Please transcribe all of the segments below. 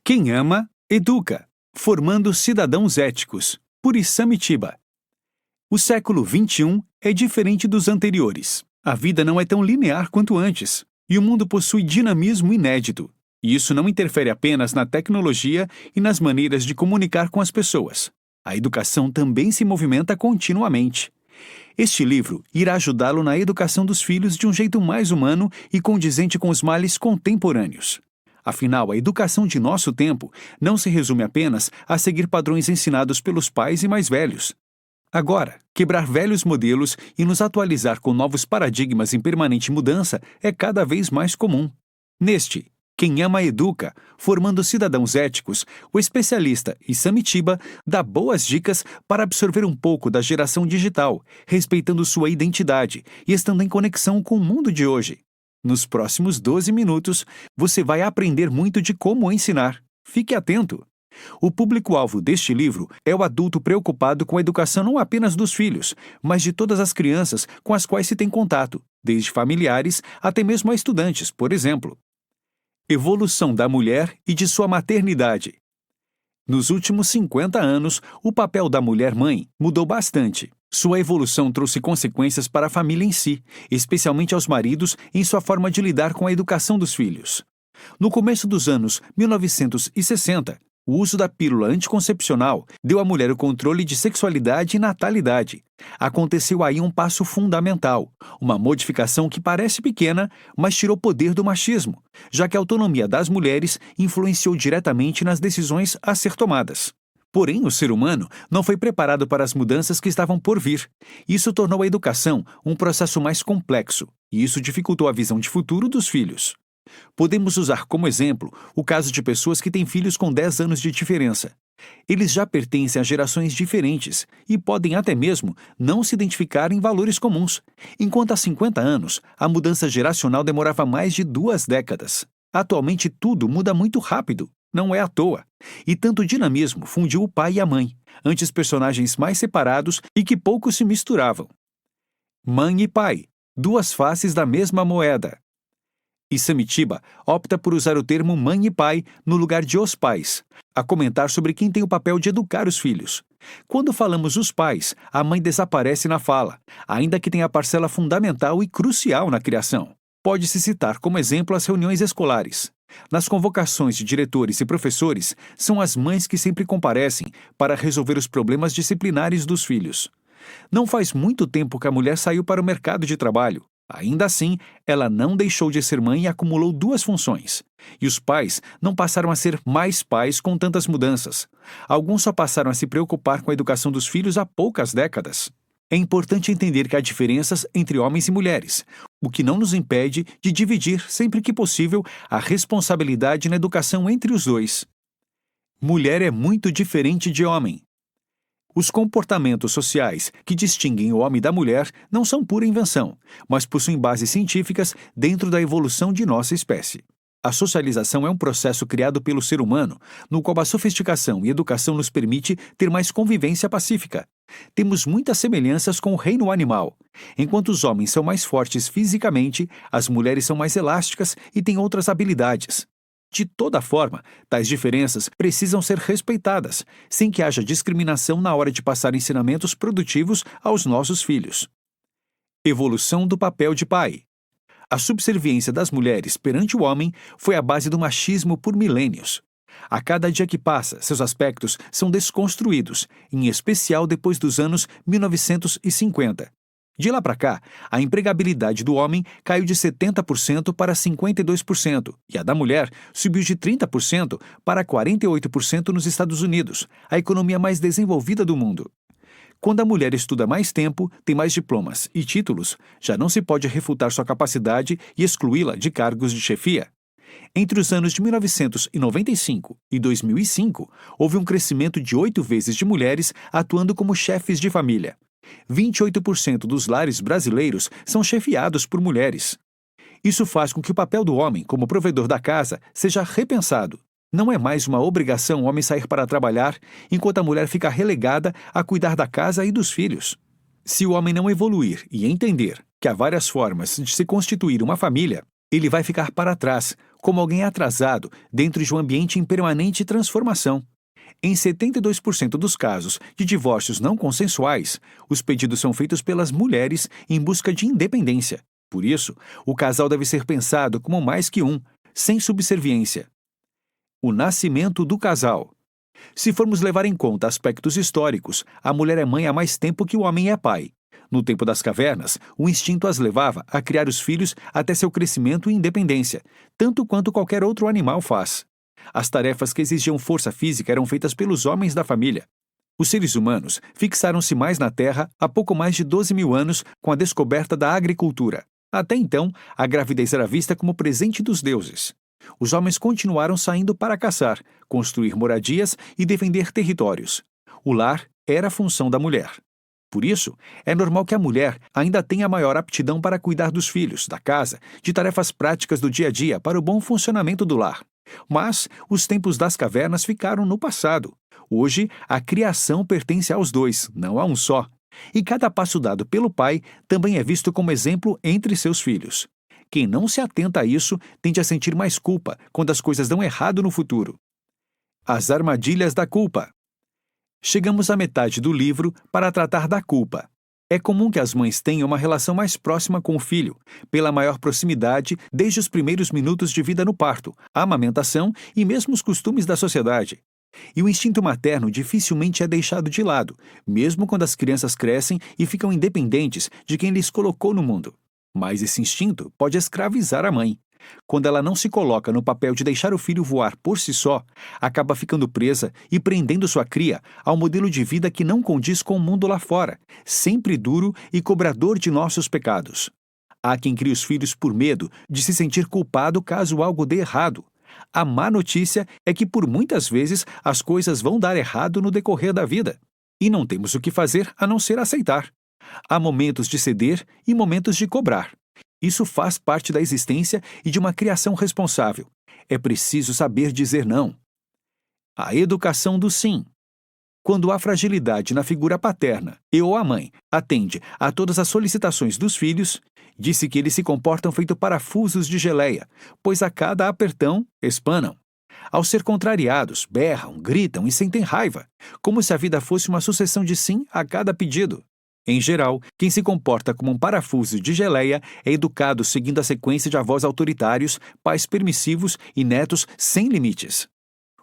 Quem ama, educa. Formando cidadãos éticos, por Isamitiba. O século XXI é diferente dos anteriores. A vida não é tão linear quanto antes, e o mundo possui dinamismo inédito. E isso não interfere apenas na tecnologia e nas maneiras de comunicar com as pessoas. A educação também se movimenta continuamente. Este livro irá ajudá-lo na educação dos filhos de um jeito mais humano e condizente com os males contemporâneos. Afinal, a educação de nosso tempo não se resume apenas a seguir padrões ensinados pelos pais e mais velhos. Agora, quebrar velhos modelos e nos atualizar com novos paradigmas em permanente mudança é cada vez mais comum. Neste Quem Ama Educa, Formando Cidadãos Éticos, o especialista Isamitiba dá boas dicas para absorver um pouco da geração digital, respeitando sua identidade e estando em conexão com o mundo de hoje. Nos próximos 12 minutos, você vai aprender muito de como ensinar. Fique atento! O público-alvo deste livro é o adulto preocupado com a educação não apenas dos filhos, mas de todas as crianças com as quais se tem contato, desde familiares até mesmo a estudantes, por exemplo. Evolução da mulher e de sua maternidade. Nos últimos 50 anos, o papel da mulher-mãe mudou bastante. Sua evolução trouxe consequências para a família em si, especialmente aos maridos em sua forma de lidar com a educação dos filhos. No começo dos anos 1960, o uso da pílula anticoncepcional deu à mulher o controle de sexualidade e natalidade. Aconteceu aí um passo fundamental, uma modificação que parece pequena, mas tirou poder do machismo, já que a autonomia das mulheres influenciou diretamente nas decisões a ser tomadas. Porém, o ser humano não foi preparado para as mudanças que estavam por vir. Isso tornou a educação um processo mais complexo, e isso dificultou a visão de futuro dos filhos. Podemos usar como exemplo o caso de pessoas que têm filhos com 10 anos de diferença. Eles já pertencem a gerações diferentes e podem até mesmo não se identificar em valores comuns, enquanto há 50 anos a mudança geracional demorava mais de 2 décadas. Atualmente tudo muda muito rápido. Não é à toa. E tanto dinamismo fundiu o pai e a mãe, antes personagens mais separados e que pouco se misturavam. Mãe e pai, duas faces da mesma moeda. Isamitiba opta por usar o termo mãe e pai no lugar de os pais, a comentar sobre quem tem o papel de educar os filhos. Quando falamos os pais, a mãe desaparece na fala, ainda que tenha a parcela fundamental e crucial na criação. Pode-se citar como exemplo as reuniões escolares. Nas convocações de diretores e professores, são as mães que sempre comparecem para resolver os problemas disciplinares dos filhos. Não faz muito tempo que a mulher saiu para o mercado de trabalho. Ainda assim, ela não deixou de ser mãe e acumulou 2 funções. E os pais não passaram a ser mais pais com tantas mudanças. Alguns só passaram a se preocupar com a educação dos filhos há poucas décadas. É importante entender que há diferenças entre homens e mulheres, o que não nos impede de dividir, sempre que possível, a responsabilidade na educação entre os dois. Mulher é muito diferente de homem. Os comportamentos sociais que distinguem o homem da mulher não são pura invenção, mas possuem bases científicas dentro da evolução de nossa espécie. A socialização é um processo criado pelo ser humano, no qual a sofisticação e educação nos permite ter mais convivência pacífica. Temos muitas semelhanças com o reino animal. Enquanto os homens são mais fortes fisicamente, as mulheres são mais elásticas e têm outras habilidades. De toda forma, tais diferenças precisam ser respeitadas, sem que haja discriminação na hora de passar ensinamentos produtivos aos nossos filhos. Evolução do papel de pai. A subserviência das mulheres perante o homem foi a base do machismo por milênios. A cada dia que passa, seus aspectos são desconstruídos, em especial depois dos anos 1950. De lá para cá, a empregabilidade do homem caiu de 70% para 52%, e a da mulher subiu de 30% para 48% nos Estados Unidos, a economia mais desenvolvida do mundo. Quando a mulher estuda mais tempo, tem mais diplomas e títulos, já não se pode refutar sua capacidade e excluí-la de cargos de chefia. Entre os anos de 1995 e 2005, houve um crescimento de 8 vezes de mulheres atuando como chefes de família. 28% dos lares brasileiros são chefiados por mulheres. Isso faz com que o papel do homem como provedor da casa seja repensado. Não é mais uma obrigação o homem sair para trabalhar, enquanto a mulher fica relegada a cuidar da casa e dos filhos. Se o homem não evoluir e entender que há várias formas de se constituir uma família, Ele vai ficar para trás, como alguém atrasado, dentro de um ambiente em permanente transformação. Em 72% dos casos de divórcios não consensuais, os pedidos são feitos pelas mulheres em busca de independência. Por isso, o casal deve ser pensado como mais que um, sem subserviência. O nascimento do casal. Se formos levar em conta aspectos históricos, a mulher é mãe há mais tempo que o homem é pai. No tempo das cavernas, o instinto as levava a criar os filhos até seu crescimento e independência, tanto quanto qualquer outro animal faz. As tarefas que exigiam força física eram feitas pelos homens da família. Os seres humanos fixaram-se mais na Terra há pouco mais de 12 mil anos com a descoberta da agricultura. Até então, a gravidez era vista como presente dos deuses. Os homens continuaram saindo para caçar, construir moradias e defender territórios. O lar era a função da mulher. Por isso, é normal que a mulher ainda tenha maior aptidão para cuidar dos filhos, da casa, de tarefas práticas do dia a dia para o bom funcionamento do lar. Mas os tempos das cavernas ficaram no passado. Hoje, a criação pertence aos dois, não a um só. E cada passo dado pelo pai também é visto como exemplo entre seus filhos. Quem não se atenta a isso tende a sentir mais culpa quando as coisas dão errado no futuro. As armadilhas da culpa. Chegamos à metade do livro para tratar da culpa. É comum que as mães tenham uma relação mais próxima com o filho, pela maior proximidade desde os primeiros minutos de vida no parto, a amamentação e mesmo os costumes da sociedade. E o instinto materno dificilmente é deixado de lado, mesmo quando as crianças crescem e ficam independentes de quem lhes colocou no mundo. Mas esse instinto pode escravizar a mãe. Quando ela não se coloca no papel de deixar o filho voar por si só, acaba ficando presa e prendendo sua cria ao modelo de vida que não condiz com o mundo lá fora, sempre duro e cobrador de nossos pecados. Há quem crie os filhos por medo de se sentir culpado caso algo dê errado. A má notícia é que por muitas vezes as coisas vão dar errado no decorrer da vida. E não temos o que fazer a não ser aceitar. Há momentos de ceder e momentos de cobrar. Isso faz parte da existência e de uma criação responsável. É preciso saber dizer não. A educação do sim. Quando há fragilidade na figura paterna e ou a mãe atende a todas as solicitações dos filhos, disse que eles se comportam feito parafusos de geleia, pois a cada apertão, espanam. Ao ser contrariados, berram, gritam e sentem raiva, como se a vida fosse uma sucessão de sim a cada pedido. Em geral, quem se comporta como um parafuso de geleia é educado seguindo a sequência de avós autoritários, pais permissivos e netos sem limites.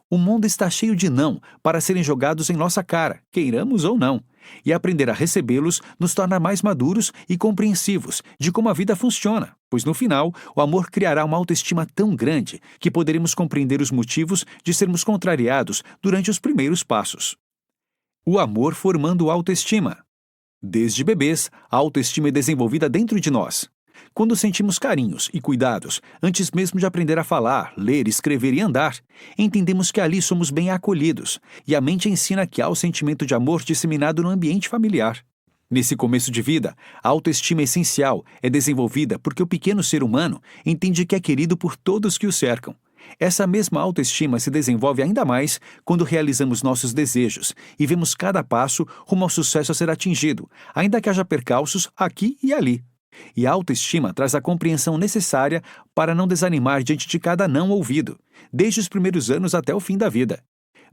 O mundo está cheio de não para serem jogados em nossa cara, queiramos ou não. E aprender a recebê-los nos torna mais maduros e compreensivos de como a vida funciona, pois no final, o amor criará uma autoestima tão grande que poderemos compreender os motivos de sermos contrariados durante os primeiros passos. O amor formando autoestima. Desde bebês, a autoestima é desenvolvida dentro de nós. Quando sentimos carinhos e cuidados, antes mesmo de aprender a falar, ler, escrever e andar, entendemos que ali somos bem acolhidos, e a mente ensina que há o sentimento de amor disseminado no ambiente familiar. Nesse começo de vida, a autoestima essencial é desenvolvida porque o pequeno ser humano entende que é querido por todos que o cercam. Essa mesma autoestima se desenvolve ainda mais quando realizamos nossos desejos e vemos cada passo rumo ao sucesso a ser atingido, ainda que haja percalços aqui e ali. E a autoestima traz a compreensão necessária para não desanimar diante de cada não ouvido, desde os primeiros anos até o fim da vida.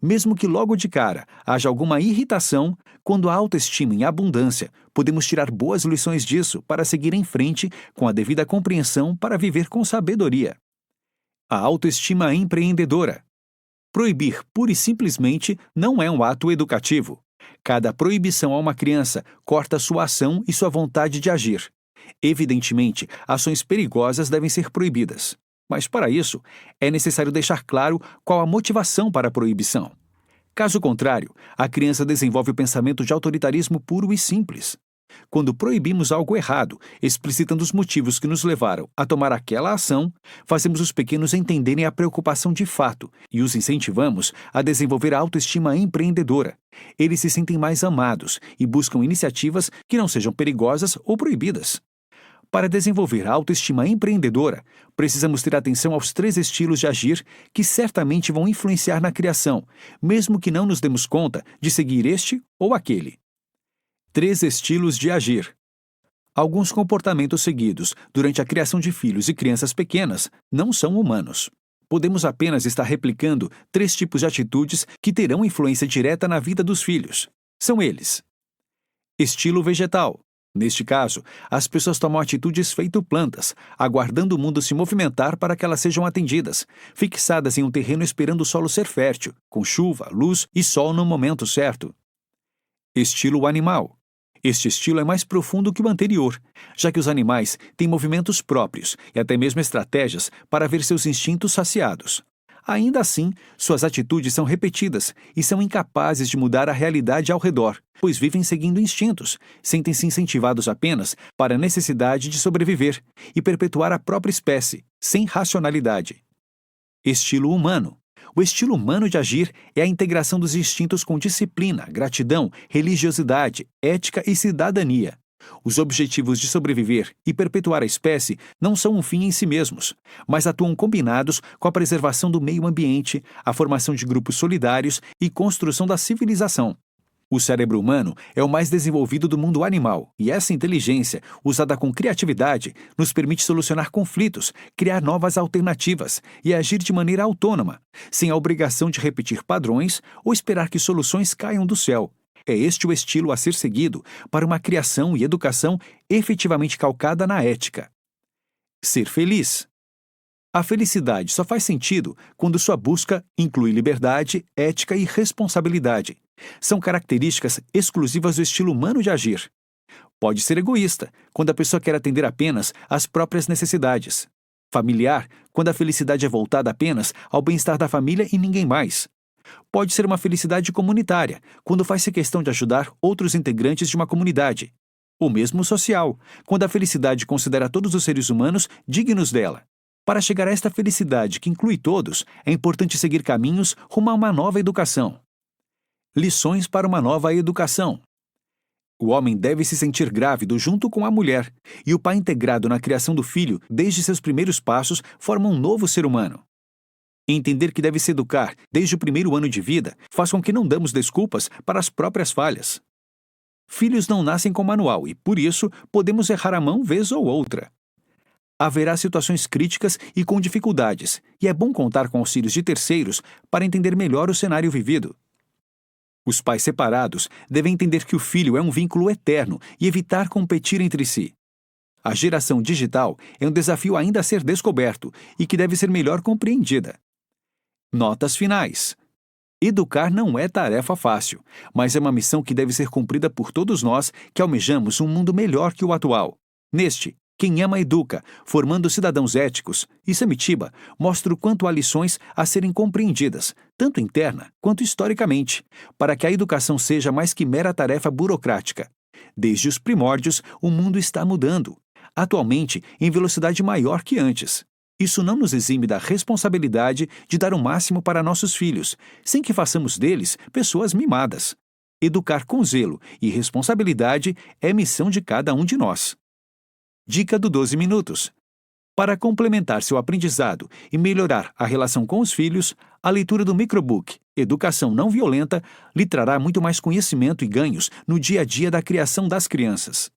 Mesmo que logo de cara haja alguma irritação, quando há autoestima em abundância, podemos tirar boas lições disso para seguir em frente com a devida compreensão para viver com sabedoria. A autoestima empreendedora. Proibir pura e simplesmente não é um ato educativo. Cada proibição a uma criança corta sua ação e sua vontade de agir. Evidentemente, ações perigosas devem ser proibidas. Mas para isso, é necessário deixar claro qual a motivação para a proibição. Caso contrário, a criança desenvolve o pensamento de autoritarismo puro e simples. Quando proibimos algo errado, explicitando os motivos que nos levaram a tomar aquela ação, fazemos os pequenos entenderem a preocupação de fato e os incentivamos a desenvolver a autoestima empreendedora. Eles se sentem mais amados e buscam iniciativas que não sejam perigosas ou proibidas. Para desenvolver a autoestima empreendedora, precisamos ter atenção aos 3 estilos de agir que certamente vão influenciar na criação, mesmo que não nos demos conta de seguir este ou aquele. 3 estilos de agir. Alguns comportamentos seguidos durante a criação de filhos e crianças pequenas não são humanos. Podemos apenas estar replicando 3 tipos de atitudes que terão influência direta na vida dos filhos. São eles: estilo vegetal. Neste caso, as pessoas tomam atitudes feito plantas, aguardando o mundo se movimentar para que elas sejam atendidas, fixadas em um terreno esperando o solo ser fértil, com chuva, luz e sol no momento certo. Estilo animal. Este estilo é mais profundo que o anterior, já que os animais têm movimentos próprios e até mesmo estratégias para ver seus instintos saciados. Ainda assim, suas atitudes são repetidas e são incapazes de mudar a realidade ao redor, pois vivem seguindo instintos, sentem-se incentivados apenas para a necessidade de sobreviver e perpetuar a própria espécie, sem racionalidade. Estilo humano. O estilo humano de agir é a integração dos instintos com disciplina, gratidão, religiosidade, ética e cidadania. Os objetivos de sobreviver e perpetuar a espécie não são um fim em si mesmos, mas atuam combinados com a preservação do meio ambiente, a formação de grupos solidários e construção da civilização. O cérebro humano é o mais desenvolvido do mundo animal, e essa inteligência, usada com criatividade, nos permite solucionar conflitos, criar novas alternativas e agir de maneira autônoma, sem a obrigação de repetir padrões ou esperar que soluções caiam do céu. É este o estilo a ser seguido para uma criação e educação efetivamente calcada na ética. Ser feliz. A felicidade só faz sentido quando sua busca inclui liberdade, ética e responsabilidade. São características exclusivas do estilo humano de agir. Pode ser egoísta, quando a pessoa quer atender apenas às próprias necessidades. Familiar, quando a felicidade é voltada apenas ao bem-estar da família e ninguém mais. Pode ser uma felicidade comunitária, quando faz-se questão de ajudar outros integrantes de uma comunidade. Ou mesmo social, quando a felicidade considera todos os seres humanos dignos dela. Para chegar a esta felicidade que inclui todos, é importante seguir caminhos rumo a uma nova educação. Lições para uma nova educação. O homem deve se sentir grávido junto com a mulher, e o pai integrado na criação do filho desde seus primeiros passos forma um novo ser humano. Entender que deve se educar desde o primeiro ano de vida faz com que não damos desculpas para as próprias falhas. Filhos não nascem com manual e, por isso, podemos errar a mão vez ou outra. Haverá situações críticas e com dificuldades, e é bom contar com auxílios de terceiros para entender melhor o cenário vivido. Os pais separados devem entender que o filho é um vínculo eterno e evitar competir entre si. A geração digital é um desafio ainda a ser descoberto e que deve ser melhor compreendida. Notas finais. Educar não é tarefa fácil, mas é uma missão que deve ser cumprida por todos nós que almejamos um mundo melhor que o atual. Neste, quem ama educa, formando cidadãos éticos, e Samitiba mostra o quanto há lições a serem compreendidas, tanto interna quanto historicamente, para que a educação seja mais que mera tarefa burocrática. Desde os primórdios, o mundo está mudando, atualmente em velocidade maior que antes. Isso não nos exime da responsabilidade de dar o máximo para nossos filhos, sem que façamos deles pessoas mimadas. Educar com zelo e responsabilidade é missão de cada um de nós. Dica do 12 minutos. Para complementar seu aprendizado e melhorar a relação com os filhos, a leitura do microbook Educação Não Violenta lhe trará muito mais conhecimento e ganhos no dia a dia da criação das crianças.